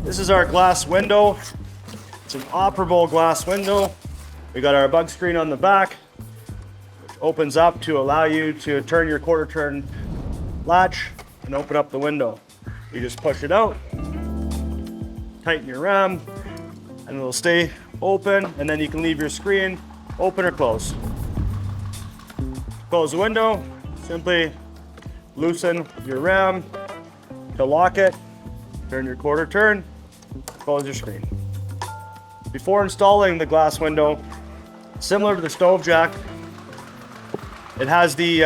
This is our glass window. It's an operable glass window. We got our bug screen on the back, which opens up to allow you to turn your quarter turn latch and open up the window. You just push it out, tighten your ram, and it'll stay open, and then you can leave your screen open or close. Close the window, simply loosen your ram to lock it, turn your quarter turn, close your screen. Before installing the glass window, similar to the stove jack, it has the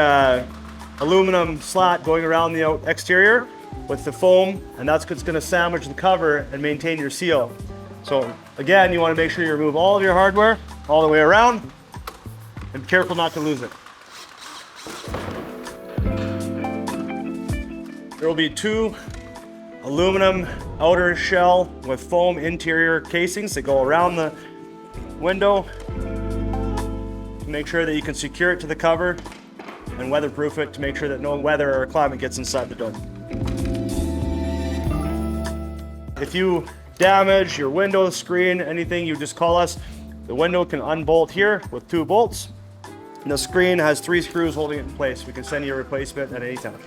aluminum slat going around the exterior with the foam, and that's what's going to sandwich the cover and maintain your seal. So again, you want to make sure you remove all of your hardware all the way around and be careful not to lose it. There will be two aluminum outer shell with foam interior casings that go around the window. Make sure that you can secure it to the cover and weatherproof it to make sure that no weather or climate gets inside the dome. If you damage your window, screen, anything, you just call us. The window can unbolt here with 2 bolts. And the screen has 3 screws holding it in place. We can send you a replacement at any time.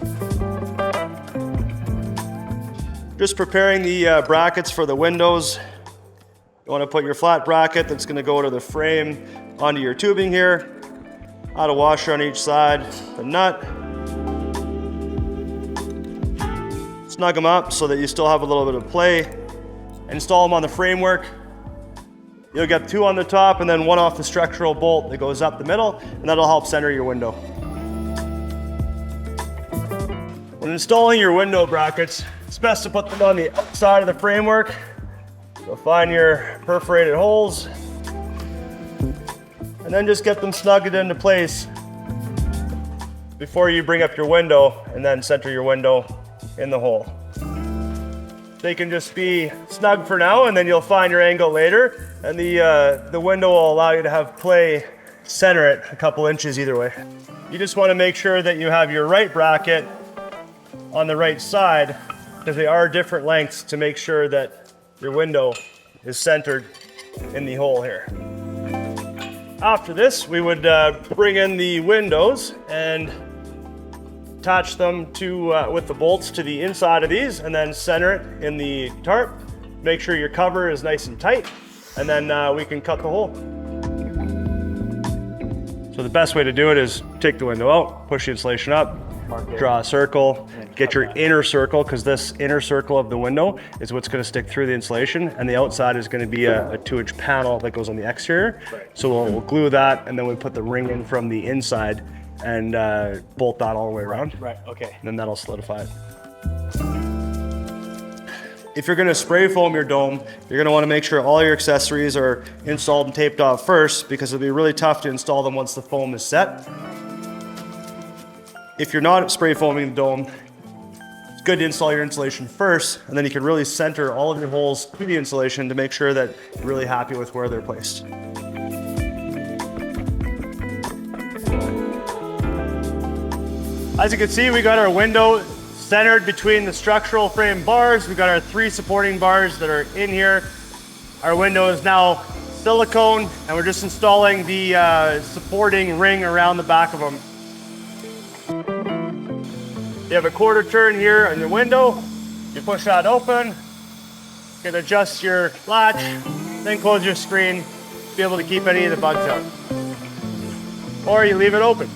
Just preparing the brackets for the windows. You want to put your flat bracket that's going to go to the frame onto your tubing here. Add a washer on each side, the nut. Snug them up so that you still have a little bit of play. Install them on the framework. You'll get 2 on the top and then 1 off the structural bolt that goes up the middle, and that'll help center your window. When installing your window brackets, it's best to put them on the outside of the framework. You'll find your perforated holes, and then just get them snugged into place before you bring up your window and then center your window in the hole. They can just be snug for now, and then you'll find your angle later, and the window will allow you to have play center it a couple inches either way. You just want to make sure that you have your right bracket on the right side, because they are different lengths, to make sure that your window is centered in the hole here. After this, we would bring in the windows and attach them to with the bolts to the inside of these, and then center it in the tarp. Make sure your cover is nice and tight, and then we can cut the hole. So the best way to do it is take the window out, push the insulation up, draw a circle, get your inner circle, because this inner circle of the window is what's going to stick through the insulation, and the outside is going to be a 2-inch panel that goes on the exterior. So we'll glue that, and then we put the ring in from the inside and bolt that all the way around. Right, okay. And then that'll solidify it. If you're going to spray foam your dome, you're going to want to make sure all your accessories are installed and taped off first, because it'll be really tough to install them once the foam is set. If you're not spray foaming the dome, it's good to install your insulation first, and then you can really center all of your holes through the insulation to make sure that you're really happy with where they're placed. As you can see, we got our window centered between the structural frame bars. We got our 3 supporting bars that are in here. Our window is now silicone, and we're just installing the supporting ring around the back of them. You have a quarter turn here on your window. You push that open, you can adjust your latch, then close your screen to be able to keep any of the bugs out. Or you leave it open.